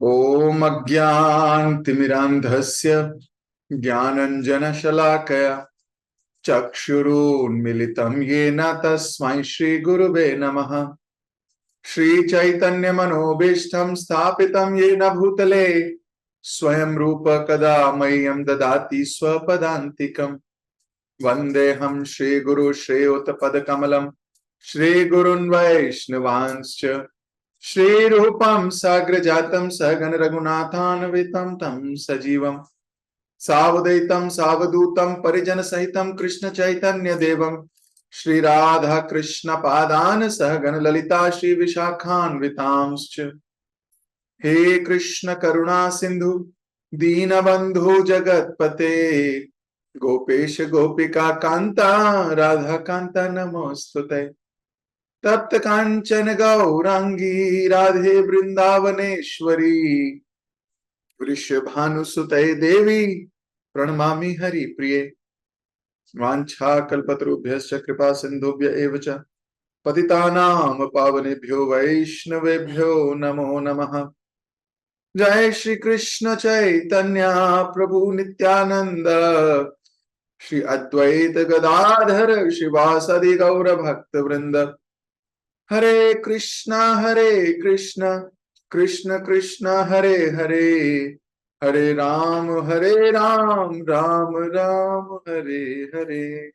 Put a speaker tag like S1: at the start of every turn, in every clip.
S1: ओम अज्ञानतिमिरान्धस्य ज्ञानञ्जनशलाकया चक्षुरुन्मिलितं येन तस्मै श्रीगुरुवे नमः। श्रीचैतन्यमनोभीष्टं स्थापितं येन भूतले स्वयं रूप कदा मह्यं ददाति स्वपदान्तिकम्। वन्देऽहं श्रीगुरु श्रेयोतपदकमलं श्रीगुरुन् वैष्णवांश्च श्रीरूपं साग्रजातं सहगण रघुनाथान्वितं तं सजीवं सावधैतं सावधूतं परिजन सहितं कृष्ण चैतन्य देवं श्री राधा कृष्ण पादान सहगण ललिता श्री विशाखान्वितांश्च। हे कृष्ण करुणा सिंधु दीनबंधु जगतपते गोपेश गोपिका कांता राधा कांता नमोस्तुते। तप्त कांचन गौरांगी राधे वृंदावनेश्वरी वृषभानुसुते देवी प्रणमामि हरिप्रिये। वाञ्छाकल्पतरुभ्यश्च कृपा सिन्धुभ्य एव च पतितानां पावनेभ्यो वैष्णवेभ्यो नमो नमः। जय श्री कृष्ण चैतन्य प्रभु नित्यानंद श्री अद्वैत गदाधर शिवासदि गौर भक्त वृंद। हरे कृष्ण कृष्ण कृष्ण हरे हरे हरे राम राम राम हरे हरे।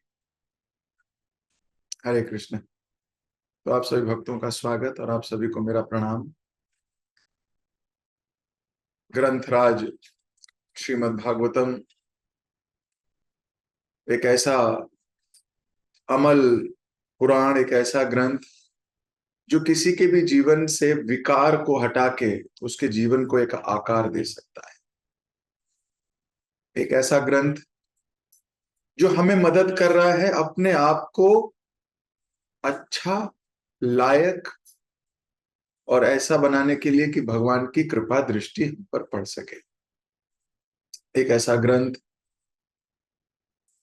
S1: हरे कृष्ण। तो आप सभी भक्तों का स्वागत और आप सभी को मेरा प्रणाम। ग्रंथराज श्रीमद् भागवतम एक ऐसा अमल पुराण, एक ऐसा ग्रंथ जो किसी के भी जीवन से विकार को हटा के उसके जीवन को एक आकार दे सकता है। एक ऐसा ग्रंथ जो हमें मदद कर रहा है अपने आप को अच्छा, लायक और ऐसा बनाने के लिए कि भगवान की कृपा दृष्टि हम पर पड़ सके। एक ऐसा ग्रंथ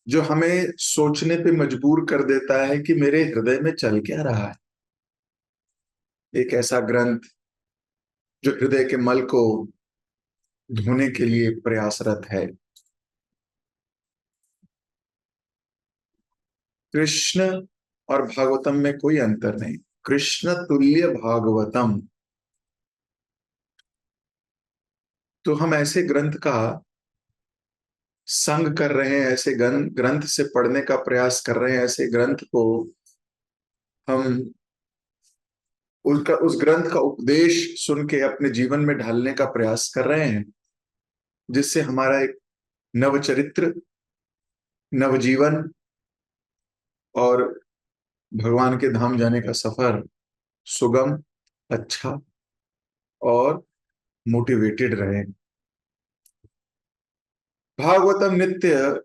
S1: जो हमें सोचने पे मजबूर कर देता है कि मेरे हृदय में चल क्या रहा है। एक ऐसा ग्रंथ जो हृदय के मल को धोने के लिए प्रयासरत है। कृष्ण और भागवतम में कोई अंतर नहीं। कृष्ण तुल्य भागवतम। तो हम ऐसे ग्रंथ का संग कर रहे हैं, ऐसे ग्रंथ से पढ़ने का प्रयास कर रहे हैं, ऐसे ग्रंथ को हम उस ग्रंथ का उपदेश सुन के अपने जीवन में ढालने का प्रयास कर रहे हैं, जिससे हमारा एक नवचरित्र, नवजीवन और भगवान के धाम जाने का सफर सुगम, अच्छा और मोटिवेटेड रहे। भागवतम नित्य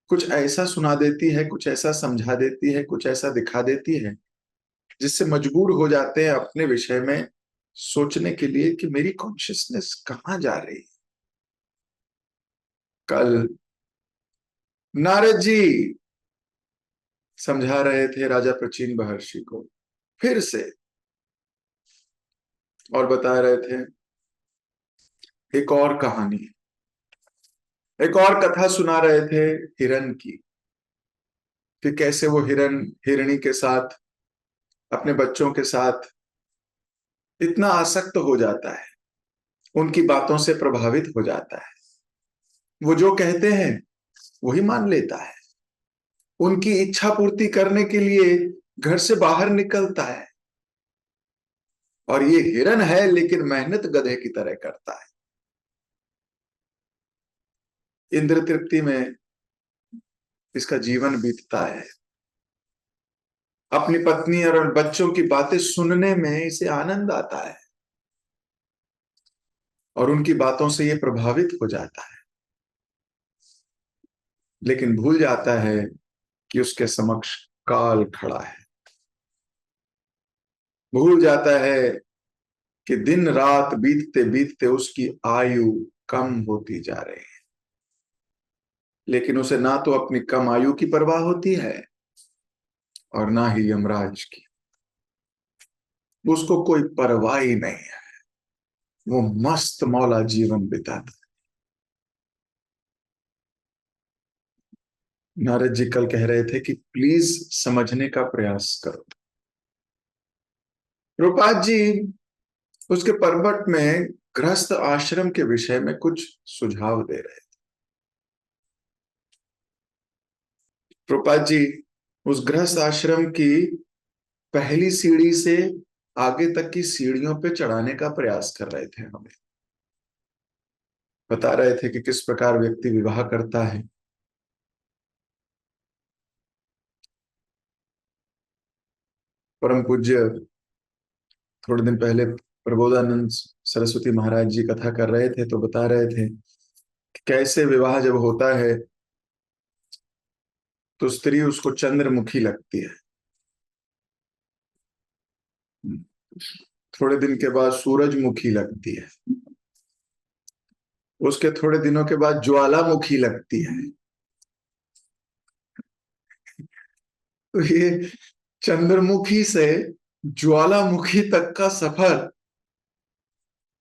S1: कुछ ऐसा सुना देती है, कुछ ऐसा समझा देती है, कुछ ऐसा दिखा देती है जिससे मजबूर हो जाते हैं अपने विषय में सोचने के लिए कि मेरी कॉन्शियसनेस कहाँ जा रही है। कल नारद जी समझा रहे थे राजा प्राचीन महर्षि को फिर से, और बता रहे थे एक और कहानी, एक और कथा सुना रहे थे हिरण की, कि कैसे वो हिरण हिरणी के साथ, अपने बच्चों के साथ इतना आसक्त हो जाता है, उनकी बातों से प्रभावित हो जाता है, वो जो कहते हैं वही मान लेता है, उनकी इच्छा पूर्ति करने के लिए घर से बाहर निकलता है। और ये हिरण है लेकिन मेहनत गधे की तरह करता है। इंद्र तृप्ति में इसका जीवन बीतता है, अपनी पत्नी और बच्चों की बातें सुनने में इसे आनंद आता है और उनकी बातों से ये प्रभावित हो जाता है, लेकिन भूल जाता है कि उसके समक्ष काल खड़ा है। भूल जाता है कि दिन रात बीतते बीतते उसकी आयु कम होती जा रही है, लेकिन उसे ना तो अपनी कम आयु की परवाह होती है और ना ही यमराज की। उसको कोई परवाह ही नहीं है। वो मस्त मौला जीवन बिताता। नारद जी कल कह रहे थे कि प्लीज समझने का प्रयास करो। रूपाद जी उसके परबट में गृहस्थ आश्रम के विषय में कुछ सुझाव दे रहे थे। रूपाद जी उस गृहस्थ आश्रम की पहली सीढ़ी से आगे तक की सीढ़ियों पे चढ़ाने का प्रयास कर रहे थे। हमें बता रहे थे कि किस प्रकार व्यक्ति विवाह करता है, परम पूज्य थोड़े दिन पहले प्रबोधानंद सरस्वती महाराज जी कथा कर रहे थे तो बता रहे थे कि कैसे विवाह जब होता है तो स्त्री उसको चंद्रमुखी लगती है, थोड़े दिन के बाद सूरजमुखी लगती है, उसके थोड़े दिनों के बाद ज्वालामुखी लगती है। तो ये चंद्रमुखी से ज्वालामुखी तक का सफर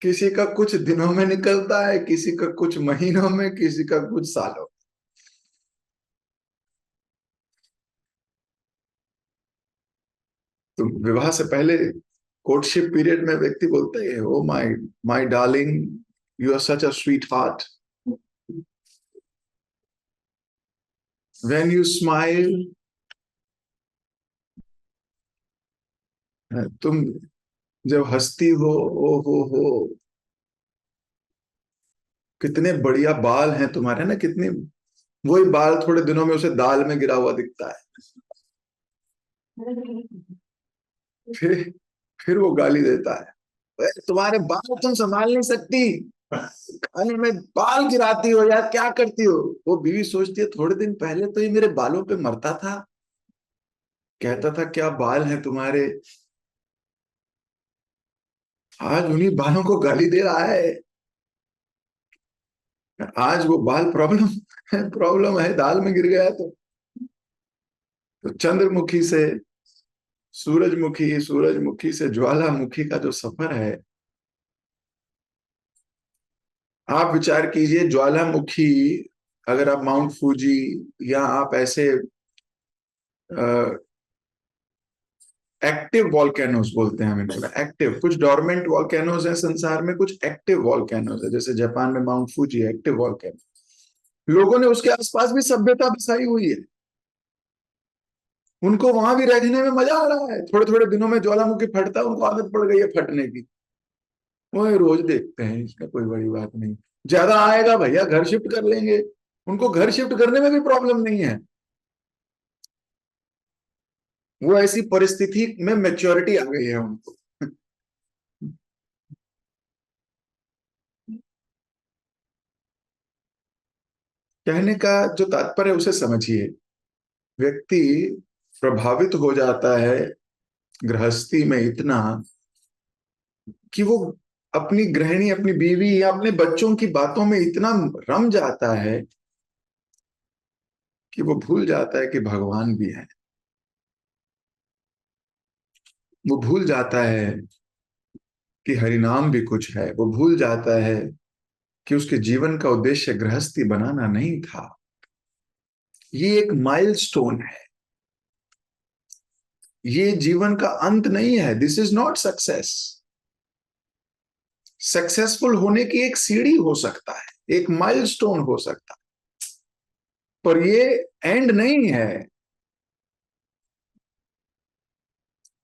S1: किसी का कुछ दिनों में निकलता है, किसी का कुछ महीनों में, किसी का कुछ सालों। तो विवाह से पहले कोर्टशिप पीरियड में व्यक्ति बोलते हैं, oh my my darling, you are such a sweetheart, when you smile, तुम जब हंसती हो, ओ हो, कितने बढ़िया बाल हैं तुम्हारे ना, कितनी, वही बाल थोड़े दिनों में उसे दाल में गिरा हुआ दिखता है। फिर फिर वो गाली देता है, "अरे तुम्हारे बाल तुम संभाल नहीं सकती, खाने में बाल गिराती हो यार, क्या करती हो?" वो बीवी सोचती है थोड़े दिन पहले तो ये मेरे बालों पे मरता था, कहता था क्या बाल हैं तुम्हारे, आज उन्हीं बालों को गाली दे रहा है। आज वो बाल प्रॉब्लम प्रॉब्लम है, दाल में गिर गया तो चंद्रमुखी से सूरजमुखी, सूरजमुखी से ज्वालामुखी का जो सफर है, आप विचार कीजिए ज्वालामुखी, अगर आप माउंट फूजी या आप ऐसे एक्टिव वॉल्केनोस बोलते हैं हम इनको, एक्टिव, कुछ डोरमेंट वॉल्केनोस है संसार में, कुछ एक्टिव वॉल्केनोस है, जैसे जापान में माउंट फूजी एक्टिव वॉल्केनो, लोगों ने उसके आसपास भी सभ्यता बसाई हुई है, उनको वहां भी रहने में मजा आ रहा है, थोड़े थोड़े दिनों में ज्वालामुखी फटता है, उनको आदत पड़ गई है फटने की, वो रोज देखते हैं, इसका कोई बड़ी बात नहीं, ज्यादा आएगा भैया घर शिफ्ट कर लेंगे, उनको घर शिफ्ट करने में भी प्रॉब्लम नहीं है, वो ऐसी परिस्थिति में मेच्योरिटी आ गई है उनको। कहने का जो तात्पर्य उसे समझिए, व्यक्ति प्रभावित हो जाता है गृहस्थी में इतना कि वो अपनी गृहिणी, अपनी बीवी या अपने बच्चों की बातों में इतना रम जाता है कि वो भूल जाता है कि भगवान भी है, वो भूल जाता है कि हरिनाम भी कुछ है, वो भूल जाता है कि उसके जीवन का उद्देश्य गृहस्थी बनाना नहीं था। ये एक माइलस्टोन है, ये जीवन का अंत नहीं है, this is not success. Successful होने की एक सीढ़ी हो सकता है, एक माइलस्टोन हो सकता है, पर ये एंड नहीं है।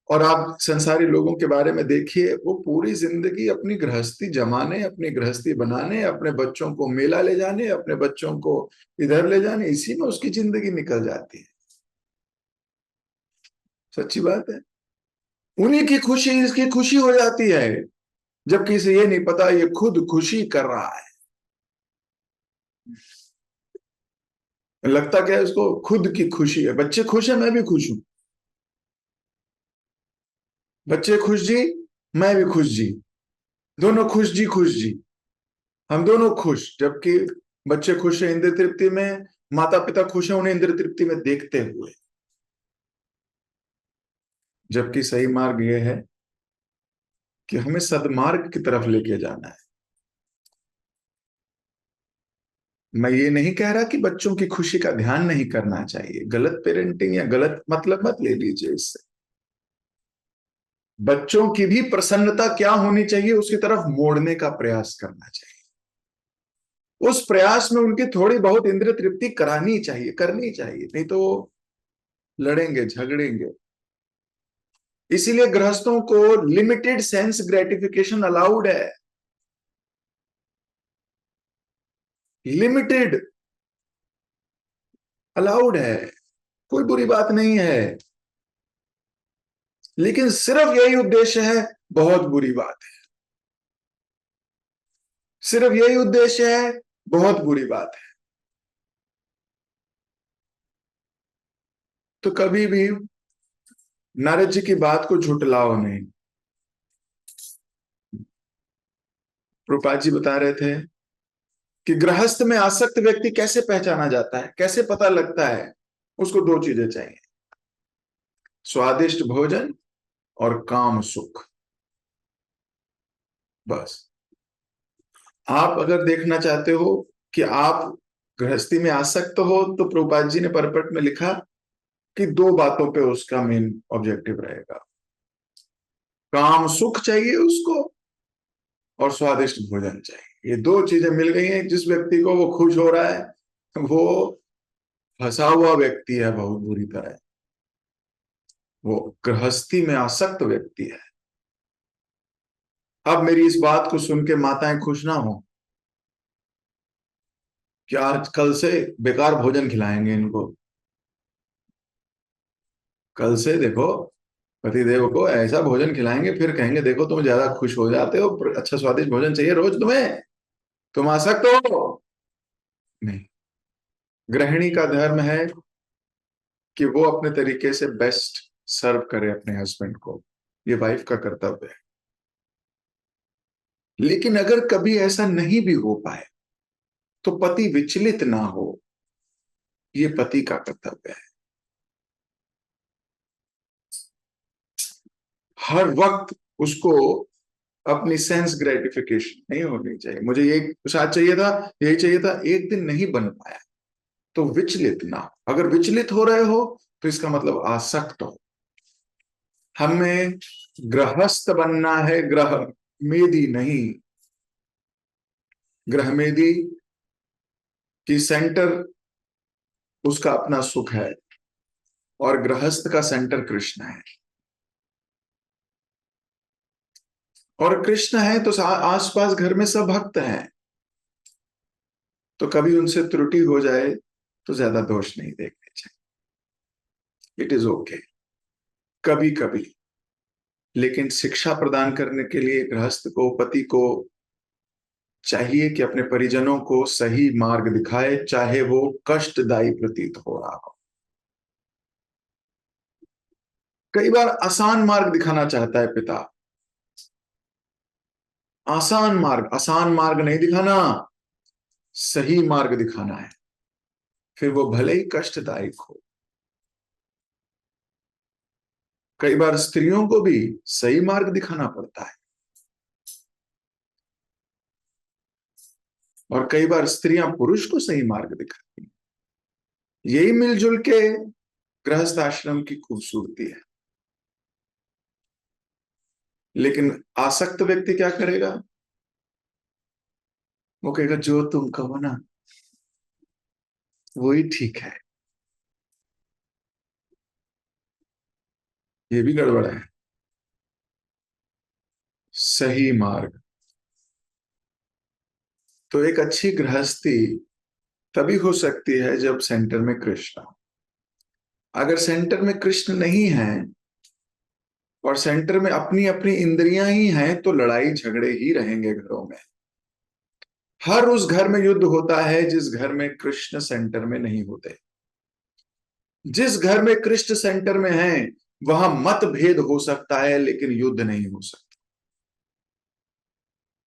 S1: और आप संसारी लोगों के बारे में देखिए, वो पूरी जिंदगी अपनी गृहस्थी जमाने, अपनी गृहस्थी बनाने, अपने बच्चों को मेला ले जाने, अपने बच्चों को इधर ले जाने, इसी में उसकी जिंदगी निकल जाती है। सच्ची बात है, उन्हीं की खुशी इसकी खुशी हो जाती है, जबकि इसे ये नहीं पता ये खुद खुशी कर रहा है। लगता क्या है उसको, खुद की खुशी है, बच्चे खुश है मैं भी खुश हूं, बच्चे खुश जी, मैं भी खुश जी, दोनों खुश जी, खुश जी, हम दोनों खुश, जबकि बच्चे खुश हैं इंद्र तृप्ति में, माता पिता खुश हैं उन्हें इंद्र तृप्ति में देखते हुए, जबकि सही मार्ग यह है कि हमें सद्मार्ग की तरफ लेके जाना है। मैं ये नहीं कह रहा कि बच्चों की खुशी का ध्यान नहीं करना चाहिए, गलत पेरेंटिंग या गलत मतलब मत ले लीजिए इससे। बच्चों की भी प्रसन्नता क्या होनी चाहिए उसकी तरफ मोड़ने का प्रयास करना चाहिए। उस प्रयास में उनकी थोड़ी बहुत इंद्रिय तृप्ति करानी चाहिए, करनी चाहिए, नहीं तो लड़ेंगे झगड़ेंगे। इसीलिए गृहस्थों को लिमिटेड सेंस ग्रेटिफिकेशन अलाउड है, लिमिटेड अलाउड है, कोई बुरी बात नहीं है। लेकिन सिर्फ यही उद्देश्य है, बहुत बुरी बात है। सिर्फ यही उद्देश्य है, बहुत बुरी बात है। तो कभी भी नारद जी की बात को झुटलाओ नहीं। प्रभुपाद जी बता रहे थे कि गृहस्थ में आसक्त व्यक्ति कैसे पहचाना जाता है, कैसे पता लगता है। उसको दो चीजें चाहिए, स्वादिष्ट भोजन और काम सुख। बस। आप अगर देखना चाहते हो कि आप गृहस्थी में आसक्त हो, तो प्रभुपाद जी ने परपट में लिखा कि दो बातों पे उसका मेन ऑब्जेक्टिव रहेगा। काम सुख चाहिए उसको और स्वादिष्ट भोजन चाहिए। ये दो चीजें मिल गई हैं, जिस व्यक्ति को वो खुश हो रहा है वो फंसा हुआ व्यक्ति है बहुत बुरी तरह। वो गृहस्थी में आसक्त व्यक्ति है। अब मेरी इस बात को सुन के माताएं खुश ना हो कि आज कल से बेकार भोजन खिलाएंगे इनको। कल से देखो पतिदेव को ऐसा भोजन खिलाएंगे, फिर कहेंगे देखो तुम ज्यादा खुश हो जाते हो, अच्छा स्वादिष्ट भोजन चाहिए रोज तुम्हें, तुम आसक्त हो। नहीं, गृहिणी का धर्म है कि वो अपने तरीके से बेस्ट सर्व करे अपने हस्बैंड को। ये वाइफ का कर्तव्य है। लेकिन अगर कभी ऐसा नहीं भी हो पाए तो पति विचलित ना हो, ये पति का कर्तव्य है। हर वक्त उसको अपनी सेंस ग्रेटिफिकेशन नहीं होनी चाहिए, मुझे ये शायद चाहिए था, यही चाहिए था, एक दिन नहीं बन पाया तो विचलित ना हो। अगर विचलित हो रहे हो तो इसका मतलब आसक्त हो। हमें गृहस्थ बनना है, ग्रह मेदी नहीं। ग्रह मेदी की सेंटर उसका अपना सुख है और गृहस्थ का सेंटर कृष्ण है। और कृष्ण है तो आसपास घर में सब भक्त हैं, तो कभी उनसे त्रुटि हो जाए तो ज्यादा दोष नहीं देखने चाहिए। इट इज ओके कभी कभी। लेकिन शिक्षा प्रदान करने के लिए गृहस्थ को, पति को चाहिए कि अपने परिजनों को सही मार्ग दिखाए, चाहे वो कष्टदायी प्रतीत हो रहा हो। कई बार आसान मार्ग दिखाना चाहता है पिता, आसान मार्ग नहीं दिखाना, सही मार्ग दिखाना है, फिर वो भले ही कष्टदायक हो। कई बार स्त्रियों को भी सही मार्ग दिखाना पड़ता है, और कई बार स्त्रियां पुरुष को सही मार्ग दिखाती हैं। यही मिलजुल के गृहस्थ आश्रम की खूबसूरती है। लेकिन आसक्त व्यक्ति क्या करेगा? वो कहेगा जो तुम कहो ना वही ठीक है। ये भी गड़बड़ है। सही मार्ग। तो एक अच्छी गृहस्थी तभी हो सकती है जब सेंटर में कृष्ण हो। अगर सेंटर में कृष्ण नहीं है और सेंटर में अपनी अपनी इंद्रियां ही हैं, तो लड़ाई झगड़े ही रहेंगे घरों में। हर उस घर में युद्ध होता है जिस घर में कृष्ण सेंटर में नहीं होते। जिस घर में कृष्ण सेंटर में है वहां मतभेद हो सकता है लेकिन युद्ध नहीं हो सकता।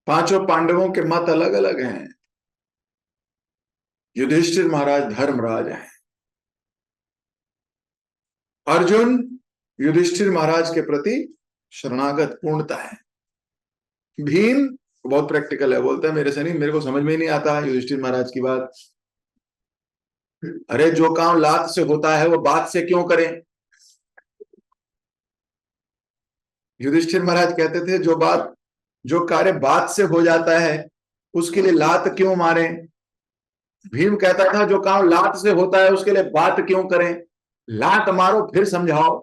S1: पांचों पांडवों के मत अलग अलग हैं। युधिष्ठिर महाराज धर्मराज हैं, अर्जुन युधिष्ठिर महाराज के प्रति शरणागत पूर्णता है। भीम बहुत प्रैक्टिकल है, बोलता है मेरे से नहीं, मेरे को समझ में ही नहीं आता युधिष्ठिर महाराज की बात। अरे जो काम लात से होता है वो बात से क्यों करें। युधिष्ठिर महाराज कहते थे जो कार्य बात से हो जाता है उसके लिए लात क्यों मारें। भीम कहता था जो काम लात से होता है उसके लिए बात क्यों करें, लात मारो फिर समझाओ।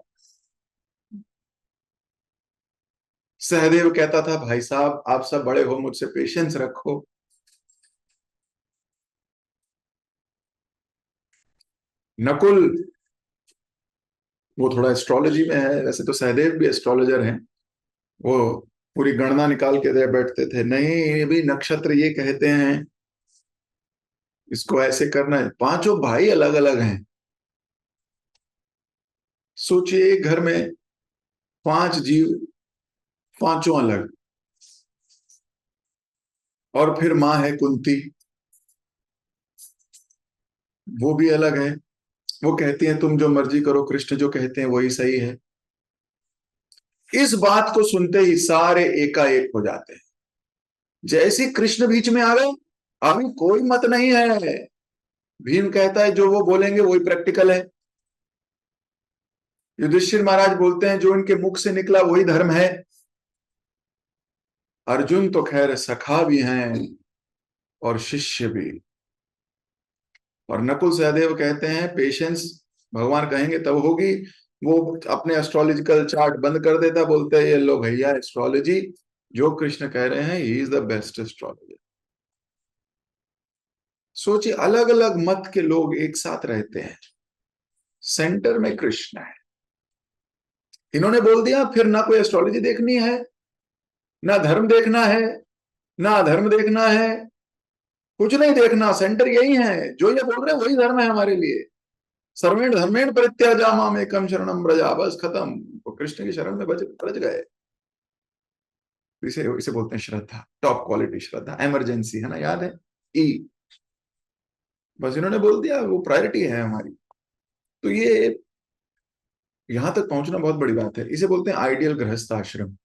S1: सहदेव कहता था भाई साहब आप सब बड़े हो, मुझसे पेशेंस रखो। नकुल, वो थोड़ा एस्ट्रोलॉजी में है, वैसे तो सहदेव भी एस्ट्रोलॉजर हैं। वो पूरी गणना निकाल के दे बैठते थे, नहीं ये भी नक्षत्र ये कहते हैं, इसको ऐसे करना है। पांचों भाई अलग अलग हैं। सोचिए एक घर में पांच जीव, पांचों अलग। और फिर माँ है कुंती, वो भी अलग है। वो कहती हैं तुम जो मर्जी करो, कृष्ण जो कहते हैं वही सही है। इस बात को सुनते ही सारे एकाएक हो जाते हैं। जैसे ही कृष्ण बीच में आ गए, अभी कोई मत नहीं है। भीम कहता है जो वो बोलेंगे वही प्रैक्टिकल है। युधिष्ठिर महाराज बोलते हैं जो इनके मुख से निकला वही धर्म है। अर्जुन तो खैर सखा भी हैं और शिष्य भी। और नकुल सहदेव कहते हैं पेशेंस भगवान कहेंगे तब होगी। वो अपने एस्ट्रोलॉजिकल चार्ट बंद कर देता, बोलते हैं ये लो भैया एस्ट्रोलॉजी, जो कृष्ण कह रहे हैं he is the best astrologer. सोचिए अलग अलग मत के लोग एक साथ रहते हैं, सेंटर में कृष्ण है। इन्होंने बोल दिया फिर ना कोई एस्ट्रोलॉजी देखनी है, ना धर्म देखना है, ना अधर्म देखना है, कुछ नहीं देखना, सेंटर यही है, जो ये बोल रहे हैं वही धर्म है हमारे लिए। सर्वेण धर्मेण परित्याजा माम एकम शरणम व्रजा, बस खत्म। वो कृष्ण की शरण में बच गए। इसे इसे बोलते हैं श्रद्धा, टॉप क्वालिटी श्रद्धा। इमरजेंसी है ना, याद है ई, बस इन्होंने बोल दिया वो प्रायोरिटी है हमारी। तो ये यहां तक पहुंचना बहुत बड़ी बात है। इसे बोलते हैं आइडियल गृहस्थ आश्रम।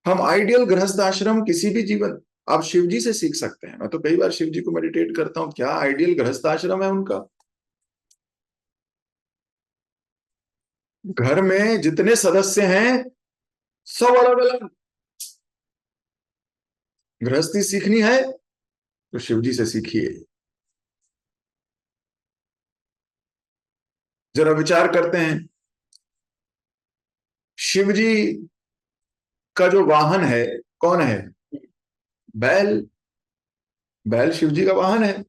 S1: हम आइडियल गृहस्थ आश्रम किसी भी जीवन, आप शिव जी से सीख सकते हैं। मैं तो कई बार शिव जी को मेडिटेट करता हूं, क्या आइडियल गृहस्थ आश्रम है उनका। घर में जितने सदस्य हैं सब अलग अलग। गृहस्थी सीखनी है तो शिव जी से सीखिए। जरा विचार करते हैं, शिव जी का जो वाहन है कौन है, बैल। बैल शिव जी का वाहन है।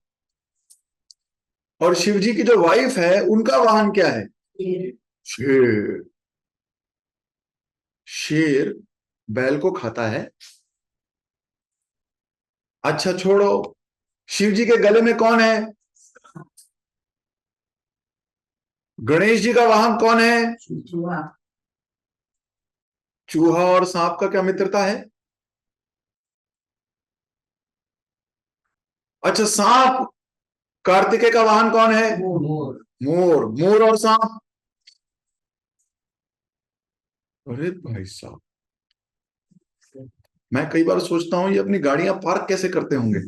S1: और शिव जी की जो वाइफ है उनका वाहन क्या है, शेर। शेर बैल को खाता है। अच्छा छोड़ो, शिव जी के गले में कौन है, गणेश जी का वाहन कौन है, चूहा। और सांप का क्या मित्रता है। अच्छा सांप, कार्तिकेय का वाहन कौन है, मोर। मोर, मोर और सांप। अरे भाई साहब, मैं कई बार सोचता हूं ये अपनी गाड़ियां पार्क कैसे करते होंगे।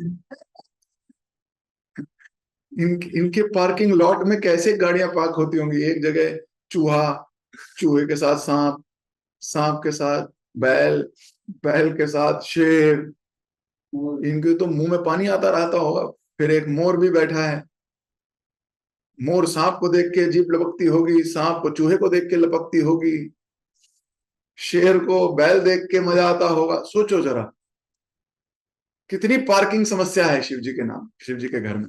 S1: इनके पार्किंग लॉट में कैसे गाड़ियां पार्क होती होंगी। एक जगह चूहा, चूहे के साथ सांप, सांप के साथ बैल, बैल के साथ शेर। इनके तो मुंह में पानी आता रहता होगा। फिर एक मोर भी बैठा है। मोर सांप को देख के जीभ लपकती होगी, सांप को चूहे को देख के लपकती होगी, शेर को बैल देख के मजा आता होगा। सोचो जरा कितनी पार्किंग समस्या है शिव जी के नाम, शिव जी के घर में।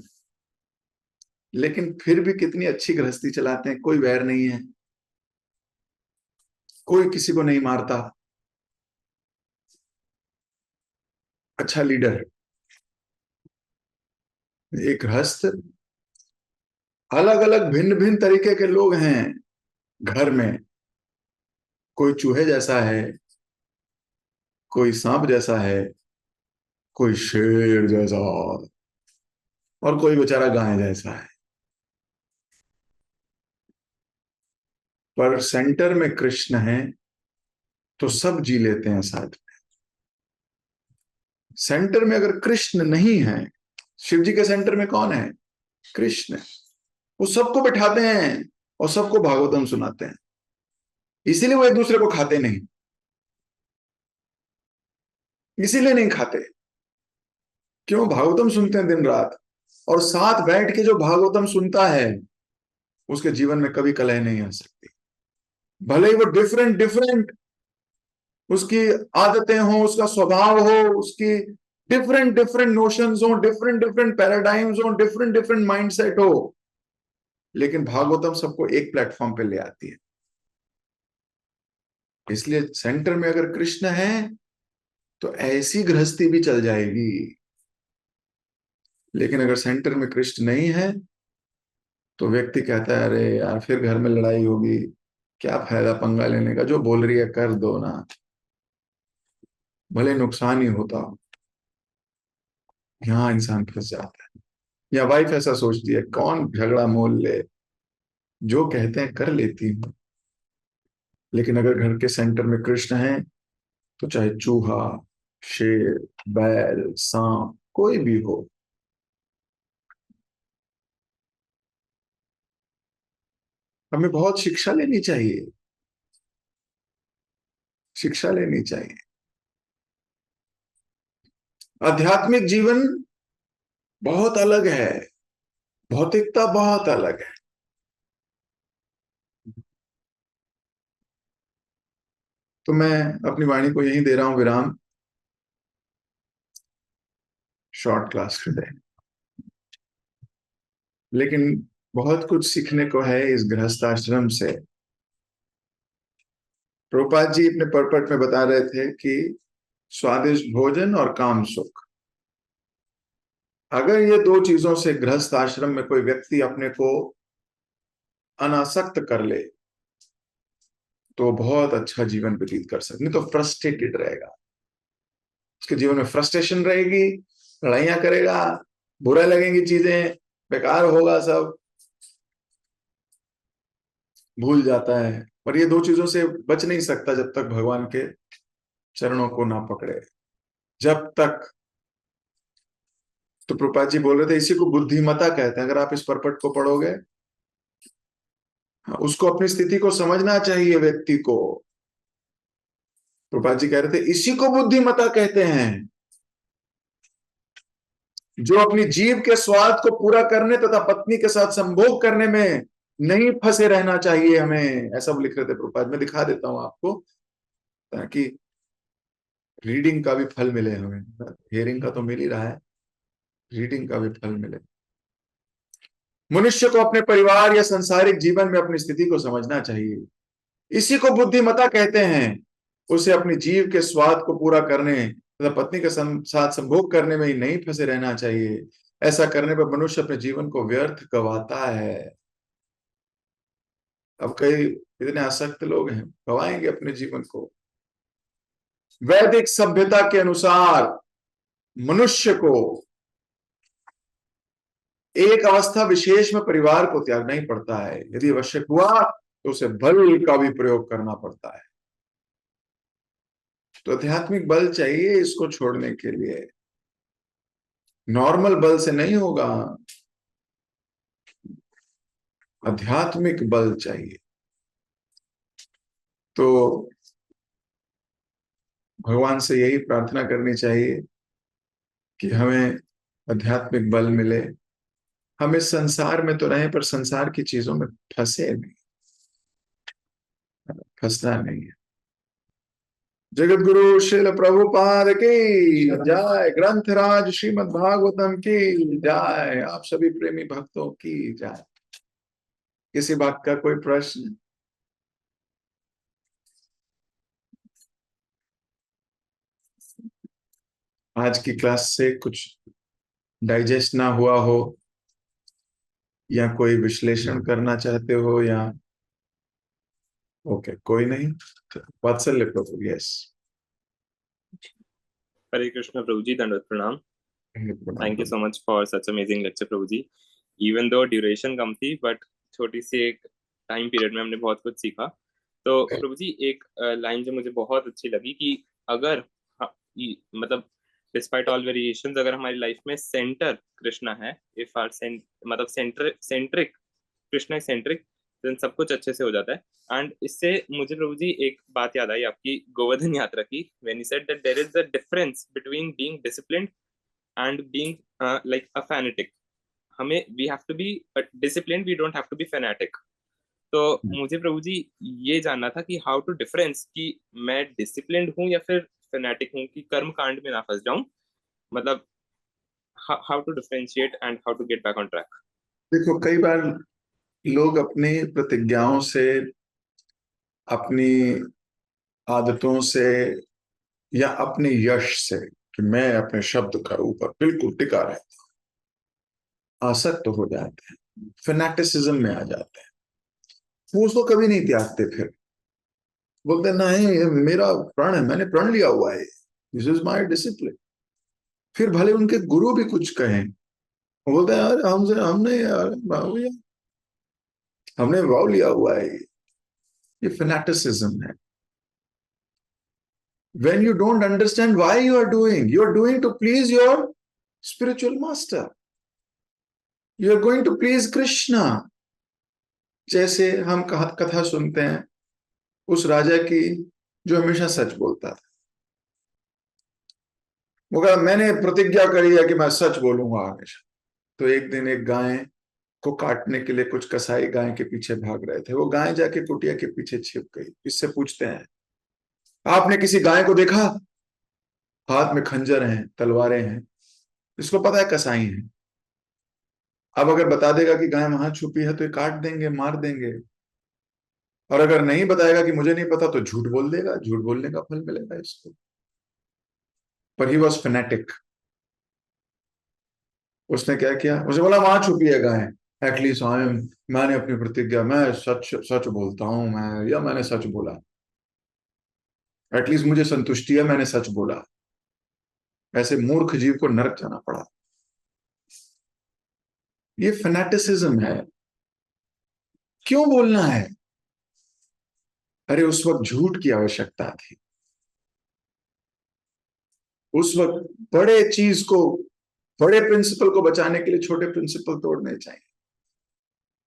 S1: लेकिन फिर भी कितनी अच्छी गृहस्थी चलाते हैं, कोई वैर नहीं है, कोई किसी को नहीं मारता। अच्छा लीडर है। एक गृहस्थ, अलग अलग भिन्न भिन्न तरीके के लोग हैं घर में। कोई चूहे जैसा है, कोई सांप जैसा है, कोई शेर जैसा, और कोई बेचारा गाय जैसा है। पर सेंटर में कृष्ण है। तो सब जी लेते हैं साथ में। सेंटर में अगर कृष्ण नहीं है, शिव जी के सेंटर में कौन है? कृष्ण। वो सबको बिठाते हैं और सबको भागवतम सुनाते हैं। इसीलिए वो एक दूसरे को खाते नहीं, इसीलिए नहीं खाते। क्यों? भागवतम सुनते हैं दिन रात, और साथ बैठ के जो भागवतम सुनता है उसके जीवन में कभी कलह नहीं आ सकती। भले ही वो डिफरेंट डिफरेंट उसकी आदतें हो, उसका स्वभाव हो, उसकी डिफरेंट डिफरेंट नोशंस हो, डिफरेंट डिफरेंट पैराडाइम्स हो, डिफरेंट डिफरेंट माइंडसेट हो, लेकिन भागवतम सबको एक प्लेटफॉर्म पे ले आती है। इसलिए सेंटर में अगर कृष्ण है तो ऐसी गृहस्थी भी चल जाएगी। लेकिन अगर सेंटर में कृष्ण नहीं है तो व्यक्ति कहता है, अरे यार फिर घर में लड़ाई होगी, क्या फायदा पंगा लेने का, जो बोल रही है कर दो ना, भले नुकसान ही होता हो। यहां इंसान फंस जाता है। या वाइफ ऐसा सोचती है, कौन झगड़ा मोल ले, जो कहते हैं कर लेती हूँ। लेकिन अगर घर के सेंटर में कृष्ण है तो चाहे चूहा, शेर, बैल, सांप, कोई भी हो, हमें बहुत शिक्षा लेनी चाहिए, शिक्षा लेनी चाहिए। आध्यात्मिक जीवन बहुत अलग है, भौतिकता बहुत अलग है। तो मैं अपनी वाणी को यहीं दे रहा हूं विराम, शॉर्ट क्लास के। लेकिन बहुत कुछ सीखने को है इस गृहस्थ आश्रम से। प्रभुपाद जी अपने परपट में बता रहे थे कि स्वादिष्ट भोजन और काम सुख, अगर ये दो चीजों से गृहस्थ आश्रम में कोई व्यक्ति अपने को अनासक्त कर ले तो बहुत अच्छा जीवन व्यतीत कर सकते। नहीं तो फ्रस्ट्रेटेड रहेगा, उसके जीवन में फ्रस्ट्रेशन रहेगी, लड़ाइयां करेगा, बुरा लगेंगी चीजें, बेकार होगा सब, भूल जाता है। पर ये दो चीजों से बच नहीं सकता जब तक भगवान के चरणों को ना पकड़े, जब तक। तो प्रभुपाद जी बोल रहे थे, इसी को बुद्धिमता कहते हैं। अगर आप इस परपट को पढ़ोगे, उसको अपनी स्थिति को समझना चाहिए व्यक्ति को। प्रभुपाद जी कह रहे थे, इसी को बुद्धिमता कहते हैं, जो अपनी जीव के स्वाद को पूरा करने तथा पत्नी के साथ संभोग करने में नहीं फंसे रहना चाहिए हमें। ऐसा वो लिख रहे थे प्रभुपाद। मैं दिखा देता हूं आपको, ताकि रीडिंग का भी फल मिले हमें। हियरिंग का तो मिल ही रहा है, रीडिंग का भी फल मिले। मनुष्य को अपने परिवार या संसारिक जीवन में अपनी स्थिति को समझना चाहिए, इसी को बुद्धिमता कहते हैं। उसे अपनी जीव के स्वाद को पूरा करने तथा पत्नी के साथ संभोग करने में ही नहीं फंसे रहना चाहिए। ऐसा करने पर मनुष्य अपने जीवन को व्यर्थ गवाता है। अब कई इतने आसक्त लोग हैं, गवाएंगे अपने जीवन को। वैदिक सभ्यता के अनुसार मनुष्य को एक अवस्था विशेष में परिवार को त्यागना ही पड़ता है। यदि आवश्यक हुआ तो उसे बल का भी प्रयोग करना पड़ता है। तो आध्यात्मिक बल चाहिए इसको छोड़ने के लिए, नॉर्मल बल से नहीं होगा, आध्यात्मिक बल चाहिए। तो भगवान से यही प्रार्थना करनी चाहिए कि हमें आध्यात्मिक बल मिले। हम इस संसार में तो रहें पर संसार की चीजों में फंसे नहीं, फंसना नहीं है। जगत गुरु श्रील प्रभुपाद की जय, ग्रंथराज श्रीमद् भागवतम की जय, आप सभी प्रेमी भक्तों की जय। किसी बात का कोई प्रश्न? आज की क्लास से कुछ डाइजेस्ट ना हुआ हो, या कोई विश्लेषण करना चाहते हो, या ओके कोई नहीं। वात्सल्य प्रभु, यस।
S2: हरे कृष्ण प्रभुजी, दंडवत प्रणाम। Thank you so much for such amazing lecture Prabhuji. Even though duration कम थी बट छोटी सी एक टाइम पीरियड में हमने बहुत कुछ सीखा। तो प्रभु जी एक लाइन जो मुझे बहुत अच्छी लगी कि अगर मतलब डिस्पाइट ऑल वेरिएशंस, अगर हमारी लाइफ में सेंटर कृष्णा है, इफ आर मतलब सेंट्रिक कृष्णा सेंट्रिक, देन सब कुछ अच्छे से हो जाता है। एंड इससे मुझे प्रभु जी एक बात याद आई आपकी गोवर्धन यात्रा की, when you said that there is a difference between being disciplined and being like a fanatic. हमें we have to be disciplined, we don't have to be fanatic. तो मुझे प्रभु जी ये जानना था कि हाउ टू डिफरेंस, कि मैं डिसिप्लिन्ड हूँ या फिर फैनेटिक हूँ, कि कर्म कांड में ना फंस जाऊं, मतलब how to differentiate and how to get back on track.
S1: देखो, कई बार लोग अपनी प्रतिज्ञाओं से, अपनी आदतों से, या अपने यश से, कि मैं अपने शब्द का ऊपर बिल्कुल टिका रहता हूं, आसक्त हो जाते हैं, फेनेटिसिज्म में आ जाते हैं। वो उसको कभी नहीं त्यागते। फिर बोलते नहीं, ये मेरा प्रण है, मैंने प्रण लिया हुआ है, दिस इज माई डिसिप्लिन। फिर भले उनके गुरु भी कुछ कहें, वो बोलते हैं यार हमसे, हमने यार भैया, हमने वाव लिया हुआ है। ये फेनेटिसिज्म है। When you don't understand why you are doing to please your spiritual master. You are going to please Krishna. जैसे हम कथा सुनते हैं उस राजा की जो हमेशा सच बोलता था। वो कहा मैंने प्रतिज्ञा करी है कि मैं सच बोलूंगा हमेशा। तो एक दिन एक गाय को काटने के लिए कुछ कसाई गाय के पीछे भाग रहे थे। वो गाय जाके कुटिया के पीछे छिप गई। इससे पूछते हैं, आपने किसी गाय को देखा? हाथ में खंजर हैं, तलवारें हैं, इसको पता है कसाई हैं। अब अगर बता देगा कि गाय वहां छुपी है तो ये काट देंगे, मार देंगे। और अगर नहीं बताएगा कि मुझे नहीं पता तो झूठ बोल देगा, झूठ बोलने का फल मिलेगा इसको। पर ही वॉज फेनेटिक। उसने क्या किया? उसने बोला वहां छुपी है गाय, एटलीस्ट आई एम, मैंने अपनी प्रतिज्ञा, मैं सच सच बोलता हूं, मैं, या मैंने सच बोला, एटलीस्ट मुझे संतुष्टि है, मैंने सच बोला। ऐसे मूर्ख जीव को नरक जाना पड़ा। ये फेनेटिसिज्म है। क्यों बोलना है? अरे उस वक्त झूठ की आवश्यकता थी। उस वक्त बड़े चीज को, बड़े प्रिंसिपल को बचाने के लिए छोटे प्रिंसिपल तोड़ने चाहिए।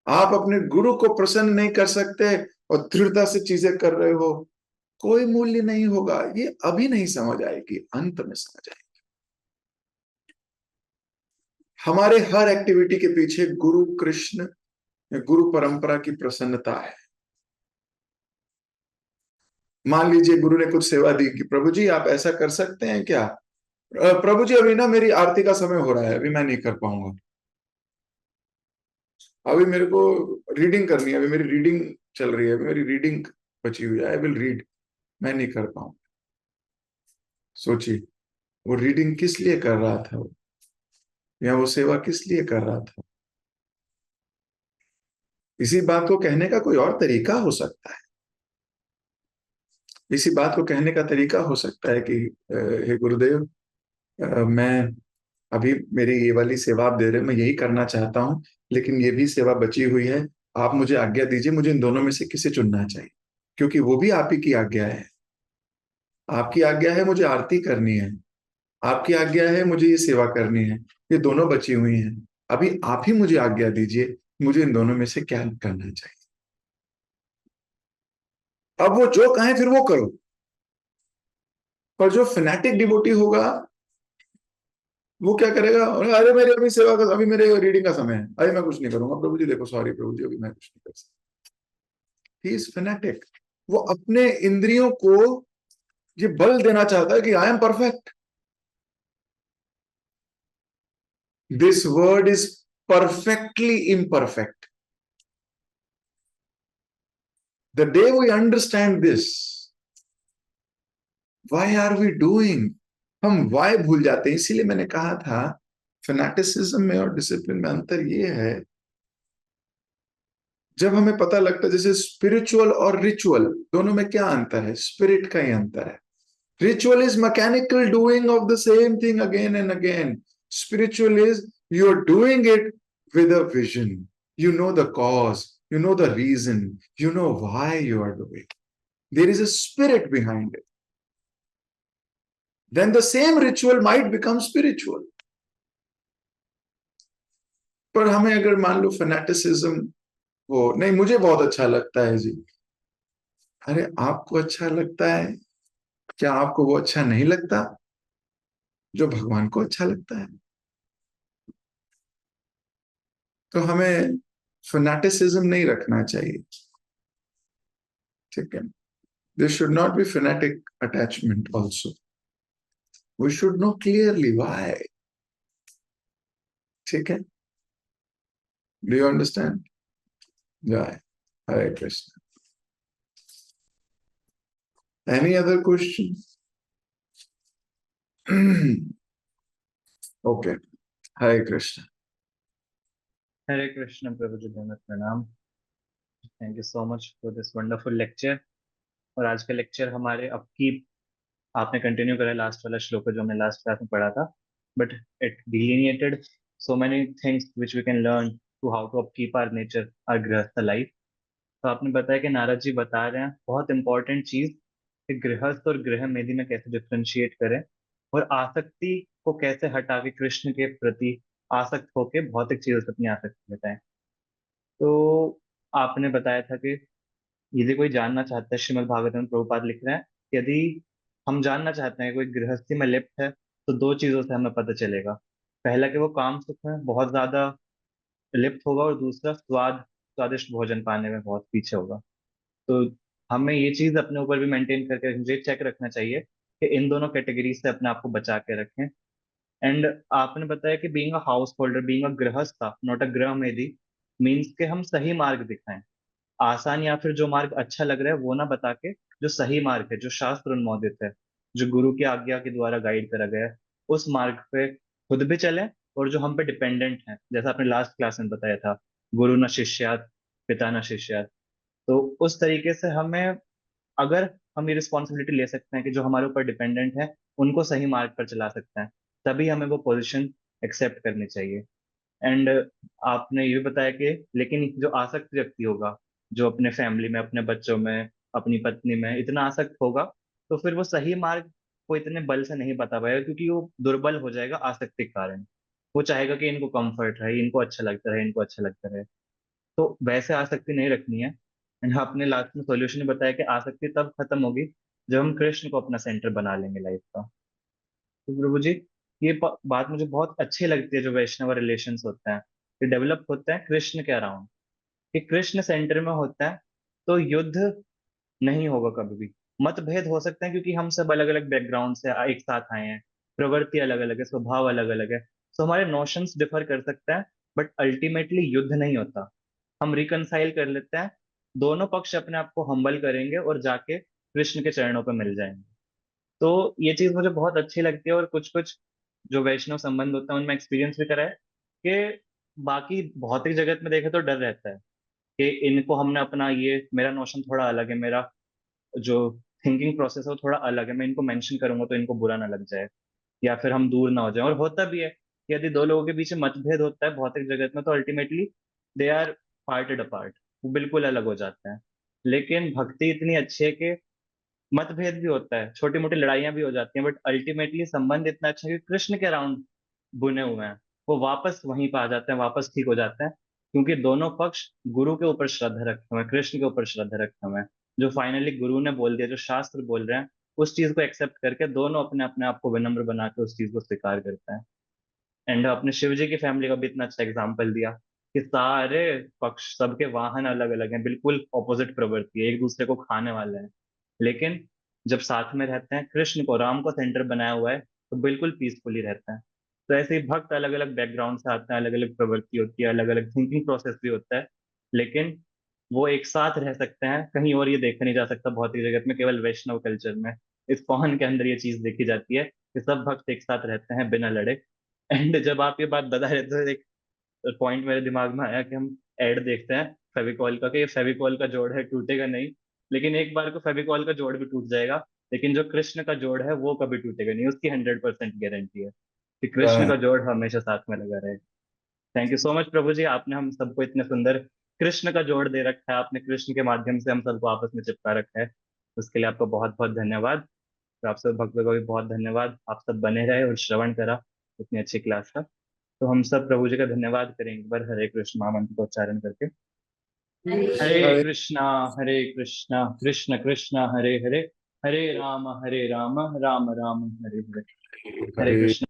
S1: आप अपने गुरु को प्रसन्न नहीं कर सकते और दृढ़ता से चीजें कर रहे हो, कोई मूल्य नहीं होगा। ये अभी नहीं समझ आएगी, अंत में समझ आएगी। हमारे हर एक्टिविटी के पीछे गुरु कृष्ण, गुरु परंपरा की प्रसन्नता है। मान लीजिए गुरु ने कुछ सेवा दी कि प्रभु जी आप ऐसा कर सकते हैं क्या? प्रभु जी अभी ना मेरी आरती का समय हो रहा है, अभी मैं नहीं कर पाऊंगा, अभी मेरे को रीडिंग करनी है, अभी मेरी रीडिंग चल रही है, अभी मेरी रीडिंग बची हुई है, आई विल रीड, मैं नहीं कर पाऊंगा। सोचिए, वो रीडिंग किस लिए कर रहा था, या वो सेवा किस लिए कर रहा था? इसी बात को कहने का कोई और तरीका हो सकता है। इसी बात को कहने का तरीका हो सकता है कि हे गुरुदेव, मैं अभी मेरी ये वाली सेवा आप दे रहे हो, मैं यही करना चाहता हूं, लेकिन ये भी सेवा बची हुई है, आप मुझे आज्ञा दीजिए, मुझे इन दोनों में से किसे चुनना चाहिए? क्योंकि वो भी आप ही की आज्ञा है। आपकी आज्ञा है मुझे आरती करनी है, आपकी आज्ञा है मुझे ये सेवा करनी है, ये दोनों बची हुई हैं। अभी आप ही मुझे आज्ञा दीजिए, मुझे इन दोनों में से क्या करना चाहिए? अब वो जो कहे फिर वो करो। पर जो फिनेटिक डिवोटी होगा वो क्या करेगा? अरे मेरे अभी सेवा का, अभी मेरे रीडिंग का समय है, अभी मैं कुछ नहीं करूंगा, प्रभु जी देखो, सॉरी प्रभु जी, अभी मैं कुछ नहीं कर सकता। He is phonetic. वो अपने इंद्रियों को ये बल देना चाहता है कि I am perfect. This word is perfectly imperfect. The day we understand this, why are we doing, हम व्हाई भूल जाते हैं। इसीलिए मैंने कहा था फेनेटिसिज्म में और डिसिप्लिन में अंतर ये है, जब हमें पता लगता है, जैसे स्पिरिचुअल और रिचुअल दोनों में क्या अंतर है? स्पिरिट का ही अंतर है। Ritual is mechanical doing of the same thing again and again. Spiritual is you're doing it with a vision. You know the cause, you know the reason, you know why you are doing it. there is a spirit behind it, then the same ritual might become spiritual. पर हमें अगर मान लो fanaticism हो, नहीं मुझे बहुत अच्छा लगता है जी, अरे आपको अच्छा लगता है, क्या आपको वो अच्छा नहीं लगता जो भगवान को अच्छा लगता है? तो हमें फैनेटिसिज्म नहीं रखना चाहिए, ठीक है? There should not be fanatic attachment also. We should know clearly why. ठीक है? Do you understand? Jai. Hare Krishna. Any other question? Okay. Hare Krishna.
S3: हरे कृष्ण प्रभु जी, धन्यवाद, प्रणाम। Thank you so much for this wonderful lecture. और आज का lecture हमारे upkeep आपने continue करा लास्ट वाला श्लोक जो हमने लास्ट क्लास में पढ़ा था, but it delineated so many things which we can learn to how to upkeep our nature, our grihastha life. तो आपने बताया कि नारद जी बता रहे हैं बहुत इंपॉर्टेंट चीज कि गृहस्थ और गृह मेधि में कैसे डिफ्रेंशिएट करें और आसक्ति को कैसे हटा के कृष्ण के प्रति आसक्त होके भौतिक चीजों से अपनी आसक्ति हटाएं। तो आपने बताया था कि यदि कोई जानना चाहता है, श्रीमद् भागवतम में प्रभुपाद लिख रहे हैं, यदि हम जानना चाहते हैं कोई गृहस्थी में लिप्त है तो दो चीजों से हमें पता चलेगा। पहला कि वो काम सुख में बहुत ज्यादा लिप्त होगा और दूसरा स्वादिष्ट भोजन पाने में बहुत पीछे होगा। तो हमें ये चीज अपने ऊपर भी मेंटेन करके मुझे चेक रखना चाहिए कि इन दोनों कैटेगरी से अपने आप को बचा के रखें। एंड आपने बताया कि being a house holder, being a गृहस्थ, नॉट अ गृह मेधी, मीन्स के हम सही मार्ग दिखाएं। आसान या फिर जो मार्ग अच्छा लग रहा है वो ना बता के जो सही मार्ग है, जो शास्त्र अनुमोदित है, जो गुरु की आज्ञा के द्वारा गाइड करा गया है, उस मार्ग पे खुद भी चले और जो हम पे डिपेंडेंट है, जैसा आपने लास्ट क्लास में बताया था, गुरु न शिष्यात पिता न शिष्यात। तो उस तरीके से हमें, अगर हम ये रिस्पॉन्सिबिलिटी ले सकते हैं कि जो हमारे ऊपर डिपेंडेंट है उनको सही मार्ग पर चला सकते हैं, तभी हमें वो पोजीशन एक्सेप्ट करनी चाहिए। एंड आपने ये भी बताया कि लेकिन जो आसक्त व्यक्ति होगा, जो अपने फैमिली में, अपने बच्चों में, अपनी पत्नी में इतना आसक्त होगा, तो फिर वो सही मार्ग को इतने बल से नहीं बता पाएगा क्योंकि वो दुर्बल हो जाएगा आसक्ति के कारण। वो चाहेगा कि इनको कंफर्ट रहे, इनको अच्छा लगता रहे, इनको अच्छा लगता रहे। तो वैसे आसक्ति नहीं रखनी है। एंड आपने लास्ट में सॉल्यूशन बताया कि आसक्ति तब खत्म होगी जब हम कृष्ण को अपना सेंटर बना लेंगे लाइफ का। तो प्रभु जी, ये बात मुझे बहुत अच्छी लगती है, जो वैष्णव रिलेशंस होते हैं ये डेवलप होते हैं कृष्ण के अराउंड, कि कृष्ण सेंटर में होता है तो युद्ध नहीं होगा कभी भी। मतभेद हो सकते हैं क्योंकि हम सब अलग अलग बैकग्राउंड से एक साथ आए हैं, प्रवृत्ति अलग अलग है, स्वभाव अलग अलग है, तो हमारे नोशंस डिफर कर सकते हैं, बट अल्टीमेटली युद्ध नहीं होता। हम रिकनसाइल कर लेते हैं, दोनों पक्ष अपने आप को हम्बल करेंगे और जाके कृष्ण के चरणों पर मिल जाएंगे। तो ये चीज मुझे बहुत अच्छी लगती है। और कुछ कुछ जो वैष्णव संबंध होते हैं उनमें एक्सपीरियंस भी करा है कि बाकी भौतिक जगत में देखे तो डर रहता है कि इनको हमने अपना, ये मेरा नोशन थोड़ा अलग है, मेरा जो थिंकिंग प्रोसेस है वो थोड़ा अलग है, मैं इनको मेंशन करूंगा तो इनको बुरा ना लग जाए या फिर हम दूर ना हो जाए। और होता भी है कि यदि दो लोगों के बीच में मतभेद होता है भौतिक जगत में तो ultimately they are parted apart, वो बिल्कुल अलग हो जाते हैं। लेकिन भक्ति इतनी अच्छी है कि मतभेद भी होता है, छोटी मोटी लड़ाइयां भी हो जाती हैं, बट अल्टीमेटली संबंध इतना अच्छा है कि कृष्ण के अराउंड बुने हुए हैं, वो वापस वहीं पर आ जाते हैं, वापस ठीक हो जाते हैं, क्योंकि दोनों पक्ष गुरु के ऊपर श्रद्धा रखे हुए हैं, कृष्ण के ऊपर श्रद्धा रखे हुए हैं। जो फाइनली गुरु ने बोल दिया, जो शास्त्र बोल रहे हैं, उस चीज को एक्सेप्ट करके दोनों अपने अपने आप को विनम्र बना के उस चीज को स्वीकार करते हैं। एंड अपने शिव जी की फैमिली का भी इतना अच्छा एग्जाम्पल दिया कि सारे पक्ष, सबके वाहन अलग अलग हैं, बिल्कुल ऑपोजिट प्रवृत्ति है, एक दूसरे को खाने वाले हैं, लेकिन जब साथ में रहते हैं, कृष्ण को, राम को सेंटर बनाया हुआ है, तो बिल्कुल पीसफुली रहते हैं। तो ऐसे ही भक्त अलग अलग बैकग्राउंड से आते हैं, अलग अलग प्रवृत्ति होती है, अलग अलग थिंकिंग प्रोसेस भी होता है, लेकिन वो एक साथ रह सकते हैं। कहीं और ये देखा नहीं जा सकता भौतिक जगत में, केवल वैष्णव कल्चर में, इस कौन के अंदर ये चीज देखी जाती है कि सब भक्त एक साथ रहते हैं बिना लड़े। एंड जब आप ये बात बता रहे थे तो एक पॉइंट मेरे दिमाग में आया कि हम एड देखते हैं फेविकॉल का, कि ये फेविकॉल का जोड़ है, टूटेगा नहीं, लेकिन एक बार को फेविकॉल का जोड़ भी टूट जाएगा, लेकिन जो कृष्ण का जोड़ है वो कभी टूटेगा नहीं, उसकी 100% गारंटी है कि कृष्ण का जोड़ हमेशा साथ में लगा रहे। थैंक यू सो मच प्रभु जी, आपने हम सबको इतने सुंदर कृष्ण का जोड़ दे रखा है, आपने कृष्ण के माध्यम से हम सबको आपस में चिपका रखा है। उसके लिए आपका बहुत बहुत धन्यवाद। और आप सब भक्तों का भी बहुत धन्यवाद, आप सब बने रहे और श्रवण करा इतनी अच्छी क्लास का। तो हम सब प्रभु जी का धन्यवाद करेंगे एक बार हरे कृष्ण महामंत्र का उच्चारण करके। हरे कृष्णा कृष्ण कृष्ण हरे हरे, हरे राम राम राम हरे हरे। हरे
S1: हरे
S3: कृष्ण।